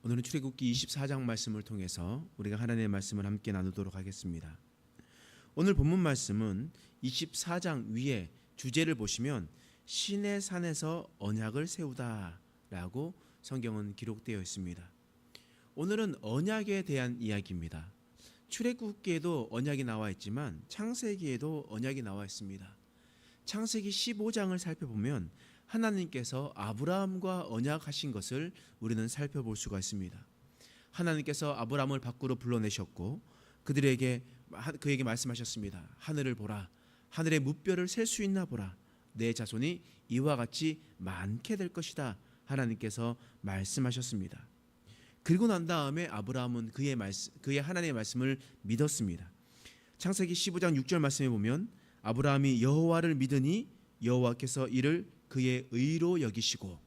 오늘은 출애굽기 24장 말씀을 통해서 우리가 하나님의 말씀을 함께 나누도록 하겠습니다. 오늘 본문 말씀은 24장 위에 주제를 보시면 신의 산에서 언약을 세우다 라고 성경은 기록되어 있습니다. 오늘은 언약에 대한 이야기입니다. 출애굽기에도 언약이 나와 있지만 창세기에도 언약이 나와 있습니다. 창세기 15장을 살펴보면 하나님께서 아브라함과 언약하신 것을 우리는 살펴볼 수가 있습니다. 하나님께서 아브라함을 밖으로 불러내셨고 그에게 말씀하셨습니다. 하늘을 보라, 하늘의 무뼈를 셀 수 있나 보라. 내 자손이 이와 같이 많게 될 것이다. 하나님께서 말씀하셨습니다. 그리고 난 다음에 아브라함은 그의 하나님의 말씀을 믿었습니다. 창세기 15장 6절 말씀에 보면 아브라함이 여호와를 믿으니 여호와께서 이를 그의 의로 여기시고,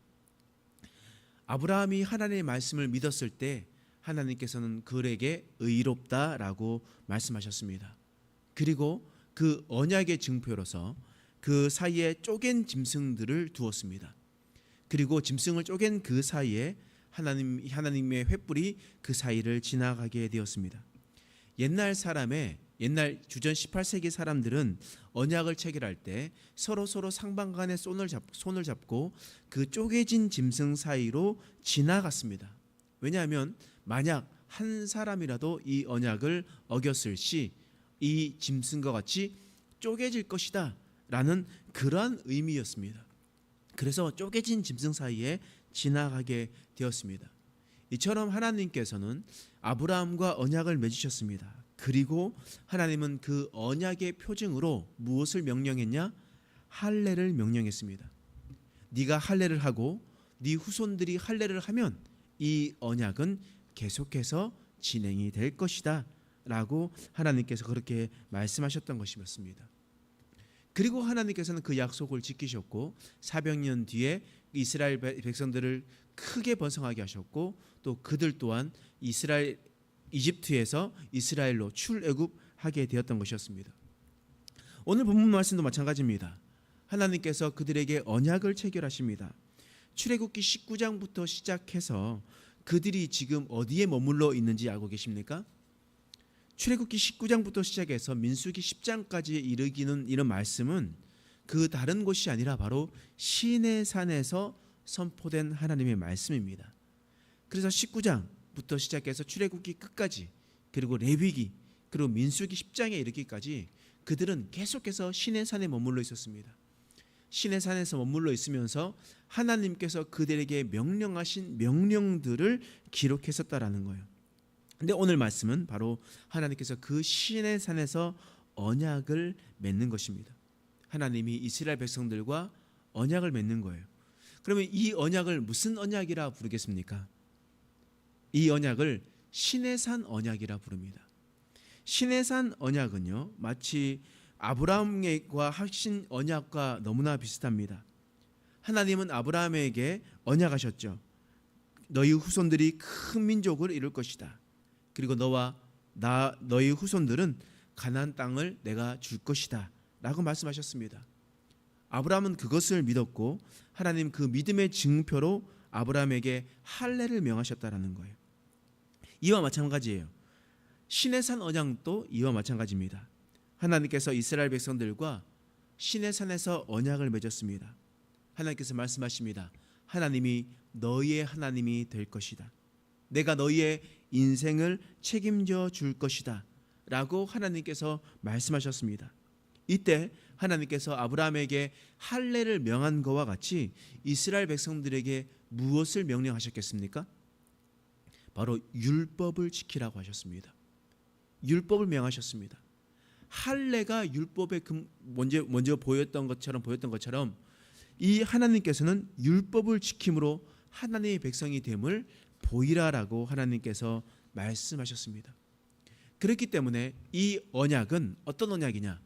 아브라함이 하나님의 말씀을 믿었을 때 하나님께서는 그에게 의롭다라고 말씀하셨습니다. 그리고 그 언약의 증표로서 그 사이에 쪼갠 짐승들을 두었습니다. 그리고 짐승을 쪼갠 그 사이에 하나님의 횃불이 그 사이를 지나가게 되었습니다. 옛날 주전 18세기 사람들은 언약을 체결할 때 서로 상방간에 손을 잡고 그 쪼개진 짐승 사이로 지나갔습니다. 왜냐하면 만약 한 사람이라도 이 언약을 어겼을 시 이 짐승과 같이 쪼개질 것이다 라는 그러한 의미였습니다. 그래서 쪼개진 짐승 사이에 지나가게 되었습니다. 이처럼 하나님께서는 아브라함과 언약을 맺으셨습니다. 그리고 하나님은 그 언약의 표징으로 무엇을 명령했냐? 할례를 명령했습니다. 네가 할례를 하고 네 후손들이 할례를 하면 이 언약은 계속해서 진행이 될 것이다 라고 하나님께서 그렇게 말씀하셨던 것이었습니다. 그리고 하나님께서는 그 약속을 지키셨고 400년 뒤에 이스라엘 백성들을 크게 번성하게 하셨고 또 그들 또한 이집트에서 이스라엘로 출애굽하게 되었던 것이었습니다. 오늘 본문 말씀도 마찬가지입니다. 하나님께서 그들에게 언약을 체결하십니다. 출애굽기 19장부터 시작해서 그들이 지금 어디에 머물러 있는지 알고 계십니까? 출애굽기 19장부터 시작해서 민수기 10장까지 이르기는 이런 말씀은 그 다른 곳이 아니라 바로 시내 산에서 선포된 하나님의 말씀입니다. 그래서 19장부터 시작해서 출애굽기 끝까지, 그리고 레위기, 그리고 민수기 10장에 이르기까지 그들은 계속해서 시내 산에 머물러 있었습니다. 시내 산에서 머물러 있으면서 하나님께서 그들에게 명령하신 명령들을 기록했었다라는 거예요. 근데 오늘 말씀은 바로 하나님께서 그 시내 산에서 언약을 맺는 것입니다. 하나님이 이스라엘 백성들과 언약을 맺는 거예요. 그러면 이 언약을 무슨 언약이라 부르겠습니까? 이 언약을 시내산 언약이라 부릅니다. 시내산 언약은요, 마치 아브라함과 하신 언약과 너무나 비슷합니다. 하나님은 아브라함에게 언약하셨죠. 너희 후손들이 큰 민족을 이룰 것이다. 그리고 너희 후손들은 가나안 땅을 내가 줄 것이다 라고 말씀하셨습니다. 아브라함은 그것을 믿었고 하나님 그 믿음의 증표로 아브라함에게 할례를 명하셨다라는 거예요. 이와 마찬가지예요. 시내산 언약도 이와 마찬가지입니다. 하나님께서 이스라엘 백성들과 시내산에서 언약을 맺었습니다. 하나님께서 말씀하십니다. 하나님이 너희의 하나님이 될 것이다. 내가 너희의 인생을 책임져 줄 것이다 라고 하나님께서 말씀하셨습니다. 이때 하나님께서 아브라함에게 할례를 명한 것과 같이 이스라엘 백성들에게 무엇을 명령하셨겠습니까? 바로 율법을 지키라고 하셨습니다. 율법을 명하셨습니다. 할례가 율법에 먼저 보였던 것처럼 이 하나님께서는 율법을 지킴으로 하나님의 백성이 됨을 보이라라고 하나님께서 말씀하셨습니다. 그렇기 때문에 이 언약은 어떤 언약이냐?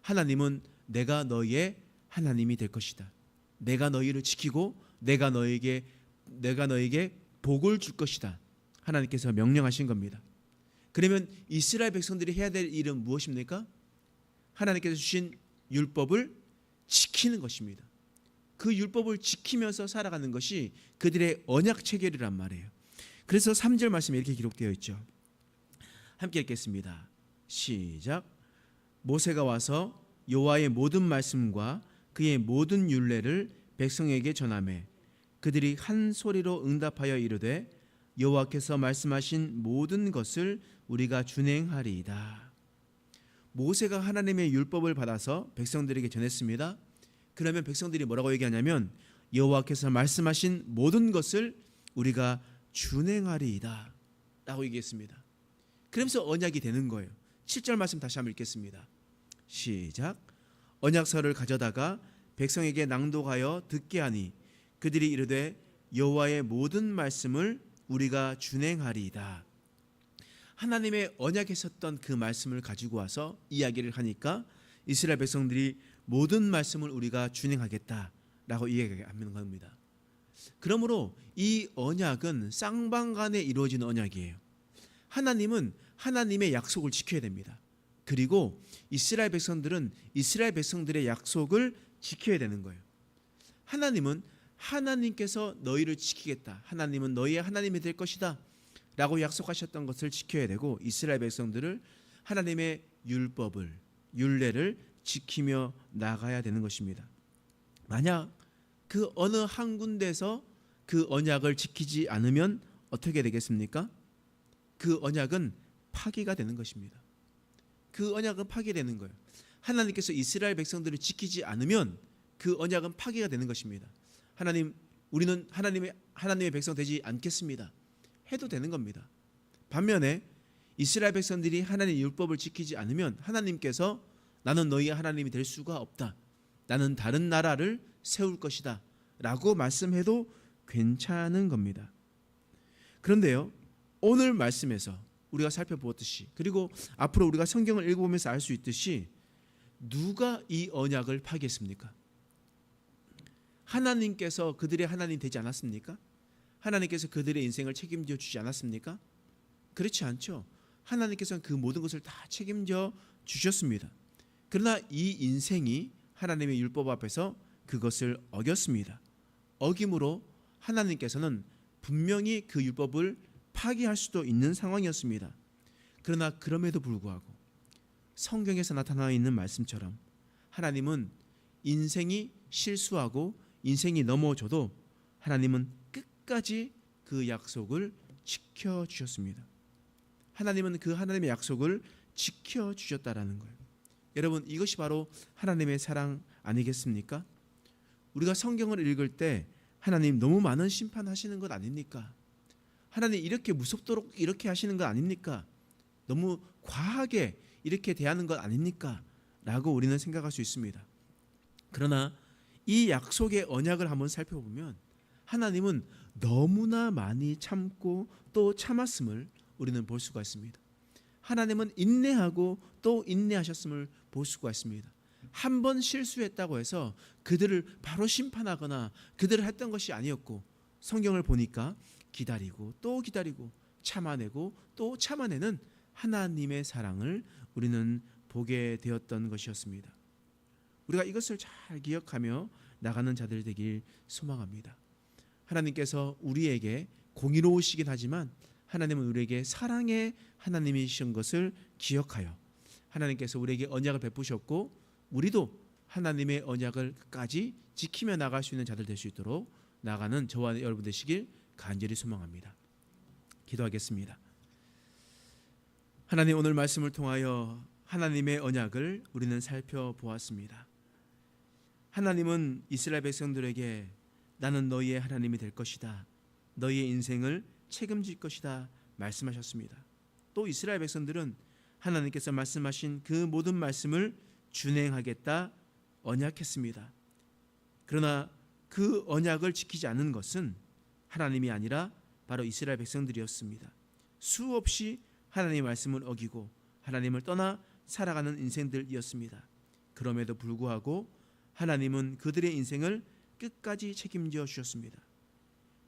하나님은 내가 너희의 하나님이 될 것이다. 내가 너희를 지키고 내가 너에게 복을 줄 것이다. 하나님께서 명령하신 겁니다. 그러면 이스라엘 백성들이 해야 될 일은 무엇입니까? 하나님께서 주신 율법을 지키는 것입니다. 그 율법을 지키면서 살아가는 것이 그들의 언약 체결이란 말이에요. 그래서 3절 말씀에 이렇게 기록되어 있죠. 함께 읽겠습니다. 시작. 모세가 와서 여호와의 모든 말씀과 그의 모든 율례를 백성에게 전하매 그들이 한 소리로 응답하여 이르되 여호와께서 말씀하신 모든 것을 우리가 준행하리이다. 모세가 하나님의 율법을 받아서 백성들에게 전했습니다. 그러면 백성들이 뭐라고 얘기하냐면 여호와께서 말씀하신 모든 것을 우리가 준행하리이다 라고 얘기했습니다. 그러면서 언약이 되는 거예요. 7절 말씀 다시 한번 읽겠습니다. 시작. 언약서를 가져다가 백성에게 낭독하여 듣게 하니 그들이 이르되 여호와의 모든 말씀을 우리가 준행하리이다. 하나님의 언약했었던 그 말씀을 가지고 와서 이야기를 하니까 이스라엘 백성들이 모든 말씀을 우리가 준행하겠다라고 이야기하는 겁니다. 그러므로 이 언약은 쌍방간에 이루어진 언약이에요. 하나님은 하나님의 약속을 지켜야 됩니다. 그리고 이스라엘 백성들은 이스라엘 백성들의 약속을 지켜야 되는 거예요. 하나님은 하나님께서 너희를 지키겠다. 하나님은 너희의 하나님이 될 것이다. 라고 약속하셨던 것을 지켜야 되고 이스라엘 백성들을 하나님의 율법을, 율례를 지키며 나가야 되는 것입니다. 만약 그 어느 한 군데서 그 언약을 지키지 않으면 어떻게 되겠습니까? 그 언약은 파기가 되는 것입니다. 그 언약은 파기되는 거예요. 하나님께서 이스라엘 백성들을 지키지 않으면 그 언약은 파기가 되는 것입니다. 하나님, 우리는 하나님의 백성 되지 않겠습니다. 해도 되는 겁니다. 반면에 이스라엘 백성들이 하나님의 율법을 지키지 않으면 하나님께서 나는 너희의 하나님이 될 수가 없다. 나는 다른 나라를 세울 것이다. 라고 말씀해도 괜찮은 겁니다. 그런데요, 오늘 말씀에서 우리가 살펴보았듯이 그리고 앞으로 우리가 성경을 읽어보면서 알 수 있듯이 누가 이 언약을 파기했습니까? 하나님께서 그들의 하나님 되지 않았습니까? 하나님께서 그들의 인생을 책임져 주지 않았습니까? 그렇지 않죠. 하나님께서는 그 모든 것을 다 책임져 주셨습니다. 그러나 이 인생이 하나님의 율법 앞에서 그것을 어겼습니다. 어김으로 하나님께서는 분명히 그 율법을 파기할 수도 있는 상황이었습니다. 그러나 그럼에도 불구하고 성경에서 나타나 있는 말씀처럼 하나님은 인생이 실수하고 인생이 넘어져도 하나님은 끝까지 그 약속을 지켜주셨습니다. 하나님은 그 하나님의 약속을 지켜주셨다라는 거예요. 여러분, 이것이 바로 하나님의 사랑 아니겠습니까? 우리가 성경을 읽을 때 하나님 너무 많은 심판하시는 것 아닙니까? 하나님 이렇게 무섭도록 이렇게 하시는 것 아닙니까? 너무 과하게 이렇게 대하는 것 아닙니까? 라고 우리는 생각할 수 있습니다. 그러나 이 약속의 언약을 한번 살펴보면 하나님은 너무나 많이 참고 또 참았음을 우리는 볼 수가 있습니다. 하나님은 인내하고 또 인내하셨음을 볼 수가 있습니다. 한 번 실수했다고 해서 그들을 바로 심판하거나 그들을 했던 것이 아니었고 성경을 보니까 기다리고 또 기다리고 참아내고 또 참아내는 하나님의 사랑을 우리는 보게 되었던 것이었습니다. 우리가 이것을 잘 기억하며 나가는 자들 되길 소망합니다. 하나님께서 우리에게 공의로우시긴 하지만 하나님은 우리에게 사랑의 하나님이신 것을 기억하여 하나님께서 우리에게 언약을 베푸셨고 우리도 하나님의 언약을 끝까지 지키며 나갈 수 있는 자들 될 수 있도록 나가는 저와 여러분 되시길 간절히 소망합니다. 기도하겠습니다. 하나님, 오늘 말씀을 통하여 하나님의 언약을 우리는 살펴보았습니다. 하나님은 이스라엘 백성들에게 나는 너희의 하나님이 될 것이다. 너희의 인생을 책임질 것이다 말씀하셨습니다. 또 이스라엘 백성들은 하나님께서 말씀하신 그 모든 말씀을 준행하겠다 언약했습니다. 그러나 그 언약을 지키지 않은 것은 하나님이 아니라 바로 이스라엘 백성들이었습니다. 수없이 하나님의 말씀을 어기고 하나님을 떠나 살아가는 인생들이었습니다. 그럼에도 불구하고 하나님은 그들의 인생을 끝까지 책임져 주셨습니다.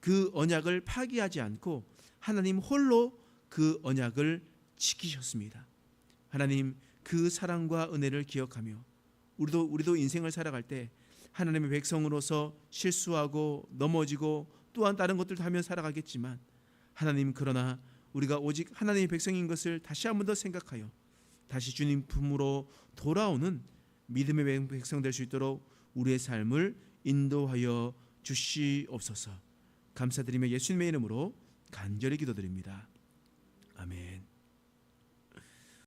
그 언약을 파기하지 않고 하나님 홀로 그 언약을 지키셨습니다. 하나님, 그 사랑과 은혜를 기억하며 우리도 인생을 살아갈 때 하나님의 백성으로서 실수하고 넘어지고 또한 다른 것들도 하며 살아가겠지만 하나님, 그러나 우리가 오직 하나님의 백성인 것을 다시 한 번 더 생각하여 다시 주님 품으로 돌아오는 믿음의 백성 될 수 있도록 우리의 삶을 인도하여 주시옵소서. 감사드리며 예수님의 이름으로 간절히 기도드립니다. 아멘.